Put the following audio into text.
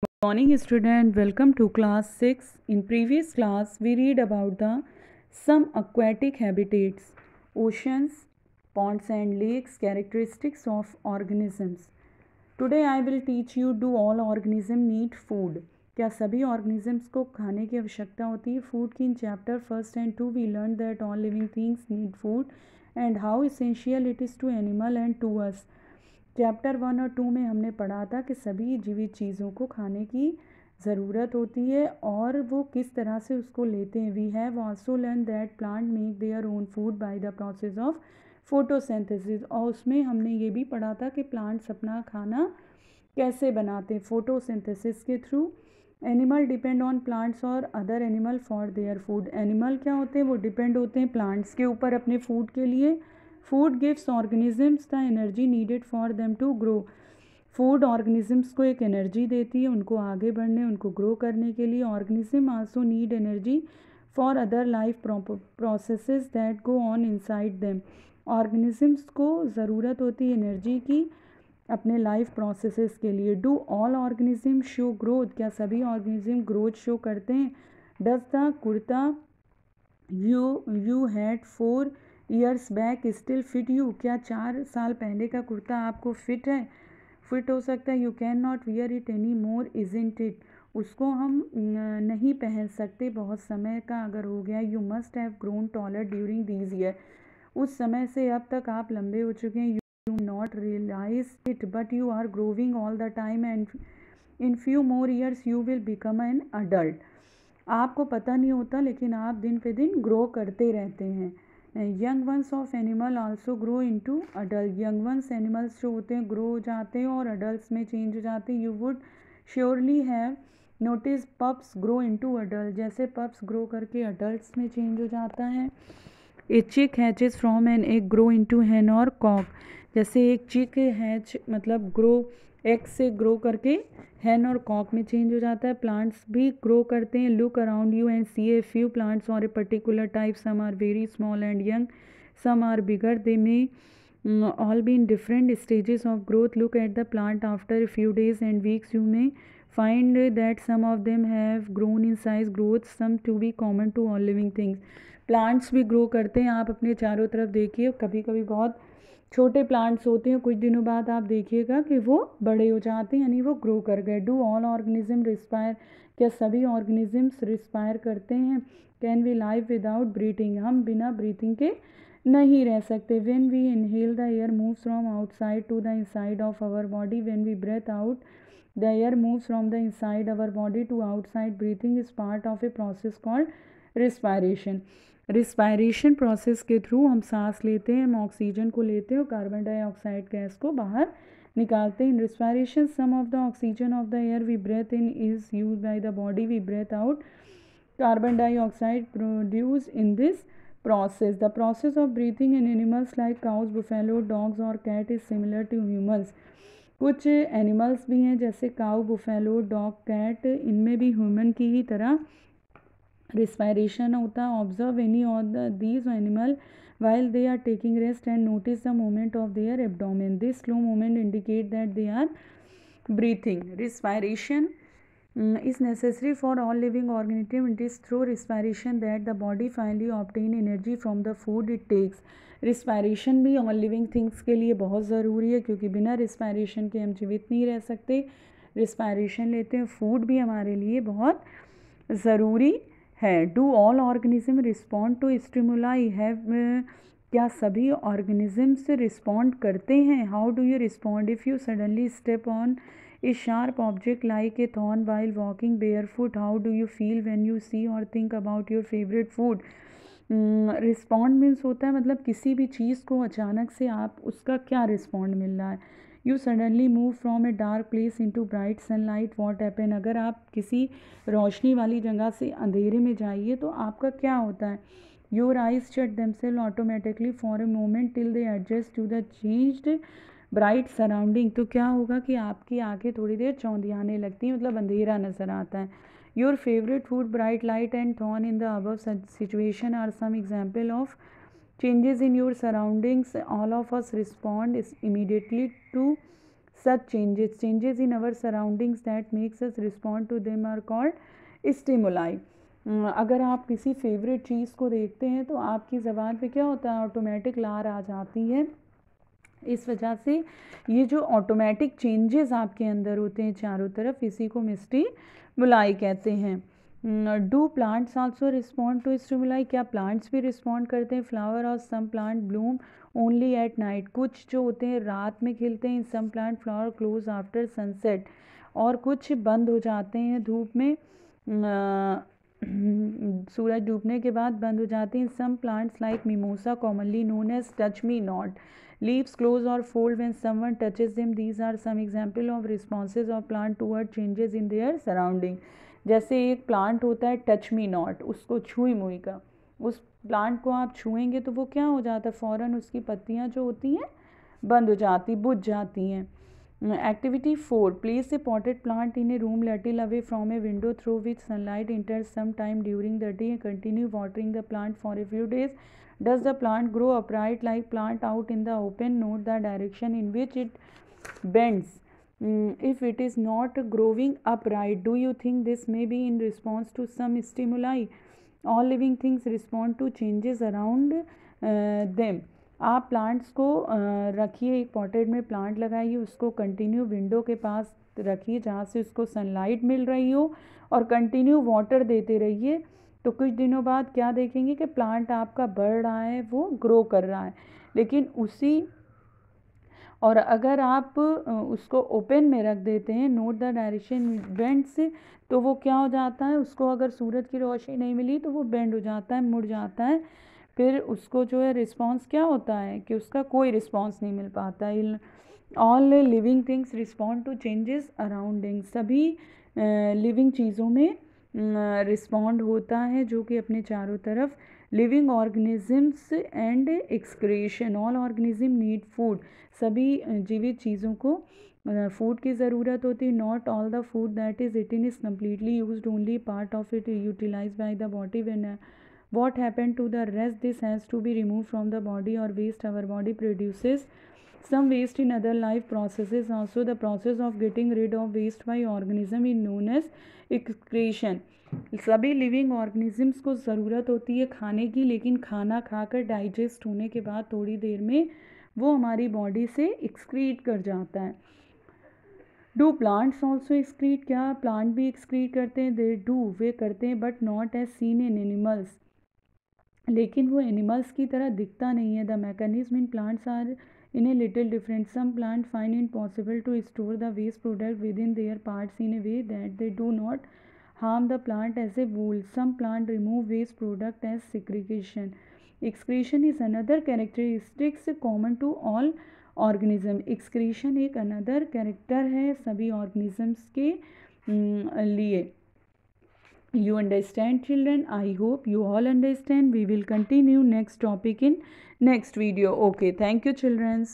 Morning student, welcome to class 6. In previous class we read about the some aquatic habitats, oceans, ponds and lakes, characteristics of organisms. Today I will teach you, do all organisms need food? क्या सभी organisms को खाने की आवश्यकता होती है? Food की in chapter 1 and 2 we learned that all living things need food and how essential it is to animal and to us. Chapter 1 और 2 में हमने पढ़ा था कि सभी जीवित चीज़ों को खाने की ज़रूरत होती है और वो किस तरह से उसको लेते हैं. We have also learn that plant make their own food by the process of photosynthesis. और उसमें हमने ये भी पढ़ा था कि प्लांट्स अपना खाना कैसे बनाते हैं, फोटोसिंथेसिस के through. Animal depend on plants और other animal for their food. Animal क्या होते हैं, वो डिपेंड होते हैं प्लांट्स के ऊपर अपने फूड के लिए. Food gives organisms the energy needed for them to grow. Food organisms को एक एनर्जी देती है उनको आगे बढ़ने, उनको ग्रो करने के लिए. Organism also need energy for other life processes that go on inside them. Organisms को ज़रूरत होती है एनर्जी की अपने लाइफ प्रोसेसेस के लिए. Do all organism show growth? क्या सभी ऑर्गेनिज्म ग्रोथ शो करते हैं? Does the kurta you had 4 years back still fit you? क्या 4 साल पहले का कुर्ता आपको फिट है, फिट हो सकता है? You can not wear it any more isn't it? उसको हम नहीं पहन सकते, बहुत समय का अगर हो गया. You must have grown taller during these year. उस समय से अब तक आप लंबे हो चुके हैं. You not realize it but you are growing all the time and in few more years you will become an adult. आपको पता नहीं होता लेकिन आप दिन पे दिन ग्रो करते रहते हैं. Young ones of animal also grow into adult. Young ones animals जो होते हैं ग्रो हो जाते हैं और अडल्ट्स में चेंज हो जाते हैं. You would surely have notice pups grow into adult. जैसे पप्स ग्रो करके अडल्ट्स में चेंज हो जाता है. A chick hatches from an egg grow into hen और कॉक. जैसे एक चिक हैच मतलब ग्रो, एग से ग्रो करके हैन और कॉक में चेंज हो जाता है. प्लांट्स भी ग्रो करते हैं. Look around you and see a few plants और a particular type. Some are very small and young, some are bigger. They may all be in different stages of growth. Look at the plant after a few days and weeks. You may find that some of them have grown in size, growth some to be common to all living things. Plants भी grow करते हैं. आप अपने चारों तरफ देखिए, कभी कभी बहुत छोटे प्लांट्स होते हैं, कुछ दिनों बाद आप देखिएगा कि वो बड़े हो जाते हैं, यानी वो ग्रो कर गए. Do all organism respire? क्या सभी ऑर्गेनिजम्स रिस्पायर करते हैं? Can we live without breathing? हम बिना ब्रीथिंग के नहीं रह सकते. When we inhale the air moves from outside to the inside of our body. When we breathe out the air moves from the inside our body to outside. Breathing is part of a process called respiration. Respiration process के through हम सांस लेते हैं, हम oxygen को लेते हैं और कार्बन डाइऑक्साइड गैस को बाहर निकालते हैं. In respiration some of the oxygen of the air we breathe in is use by the body. We breathe out carbon dioxide produce in this process. The process of breathing in animals like cows, buffalo, dogs or cat is similar to humans. कुछ animals भी हैं जैसे काऊ, buffalo, dog, cat, इनमें भी human की ही तरह respiration होता है. Observe any of these animal while they are taking rest and notice the movement of their abdomen. This slow movement indicate that they are breathing. Respiration is necessary for all living organisms. It is through respiration that the body finally obtain energy from the food it takes. Respiration भी all living things के लिए बहुत ज़रूरी है क्योंकि बिना respiration के हम जीवित नहीं रह सकते. रिस्पायरेशन लेते हैं, फूड भी हमारे लिए बहुत ज़रूरी है. Do all organism respond to stimuli? Have क्या सभी ऑर्गेनिजम्स रिस्पॉन्ड करते हैं? How do you respond if you suddenly step on a sharp object like a thorn while walking barefoot? How do you feel when you see or think about your favorite food? Respond means होता है मतलब किसी भी चीज़ को अचानक से आप उसका क्या रिस्पॉन्ड मिल रहा है. You suddenly move from a dark place into bright sunlight. What happen? अगर आप किसी रोशनी वाली जगह से अंधेरे में जाइए तो आपका क्या होता है? Your eyes shut themselves automatically for a moment till they adjust to the changed bright surrounding. तो क्या होगा कि आपकी आंखें थोड़ी देर चौंधियाने लगती हैं, मतलब अंधेरा नज़र आता है. Your favourite food, bright light and thorn in the above situation are some example of changes in your surroundings. All of us respond is immediately to such changes in our surroundings that makes us respond to them are called stimuli. अगर आप किसी favourite चीज़ को देखते हैं तो आपकी ज़बान पे क्या होता है, ऑटोमेटिक लार आ जाती है। इस वजह से ये जो ऑटोमेटिक चेंजेस आपके अंदर होते हैं चारों तरफ, इसी को स्टिमुलाई कहते हैं। Do plants also respond to stimuli, क्या प्लांट्स भी रिस्पॉन्ड करते हैं? Flower or some plant bloom only at night, कुछ जो होते हैं रात में खिलते हैं। Some plant flower close after sunset, और कुछ बंद हो जाते हैं धूप में, सूरज डूबने के बाद बंद हो जाते हैं। Some plants like mimosa commonly known as touch me not, leaves close or fold when someone touches them. These are some example of responses of plant toward changes in their surrounding. जैसे एक plant होता है touch me not, उसको छुई मुई का, उस plant को आप छुएंगे तो वो क्या हो जाता है, फ़ौरन उसकी पत्तियां जो होती हैं बंद हो जाती, बुझ जाती हैं। Activity 4, place a potted plant in a room little away from a window through which sunlight enters sometime during the day. Continue watering the plant for a few days. Does the plant grow upright like plant out in the open? Note the direction in which it bends. If it is not growing upright, do you think this may be in response to some stimuli? All living things respond to changes around them. आप plants को रखिए, एक potted में plant लगाइए, उसको continue window के पास रखिए जहाँ से उसको सनलाइट मिल रही हो, और कंटिन्यू वाटर देते रहिए। तो कुछ दिनों बाद क्या देखेंगे कि प्लांट आपका बढ़ रहा है, वो ग्रो कर रहा है। लेकिन और अगर आप उसको ओपन में रख देते हैं, नोट द डायरेक्शन बेंड्स, तो वो क्या हो जाता है, उसको अगर सूरज की रोशनी नहीं मिली तो वो बेंड हो जाता है, मुड़ जाता है। फिर उसको जो है रिस्पॉन्स क्या होता है कि उसका कोई रिस्पॉन्स नहीं मिल पाता है। All living things respond to changes arounding, सभी लिविंग चीज़ों में रिस्पॉन्ड होता है जो कि अपने चारों तरफ। Living organisms and excretion, all organism need food, सभी जीवित चीज़ों को फूड की ज़रूरत होती है। Not all the food that is eaten is completely used, only part of it utilized by the body. When what happened to the rest, this has to be removed from the body, or waste our body produces some waste in other life processes also. The process of getting rid of waste by organism is known as excretion. सभी living organisms को ज़रूरत होती है खाने की, लेकिन खाना खाकर डाइजेस्ट होने के बाद थोड़ी देर में वो हमारी बॉडी से एक्सक्रीट कर जाता है। डू प्लांट्स ऑल्सो एक्सक्रीट, क्या प्लांट भी एक्सक्रीट करते हैं? दे डू, वे करते हैं, but not as seen in animals, लेकिन वो एनिमल्स की तरह दिखता नहीं है। The mechanism in plants are in a little different, some plant find it possible to store the waste product within their parts in a way that they do not harm the plant as a whole. Some plant remove waste product as secretion. Excretion is another characteristics common to all organism. Excretion एक another character है सभी organisms के लिए। You understand, children? I hope you all understand. We will continue next topic in next video. Okay, thank you, children.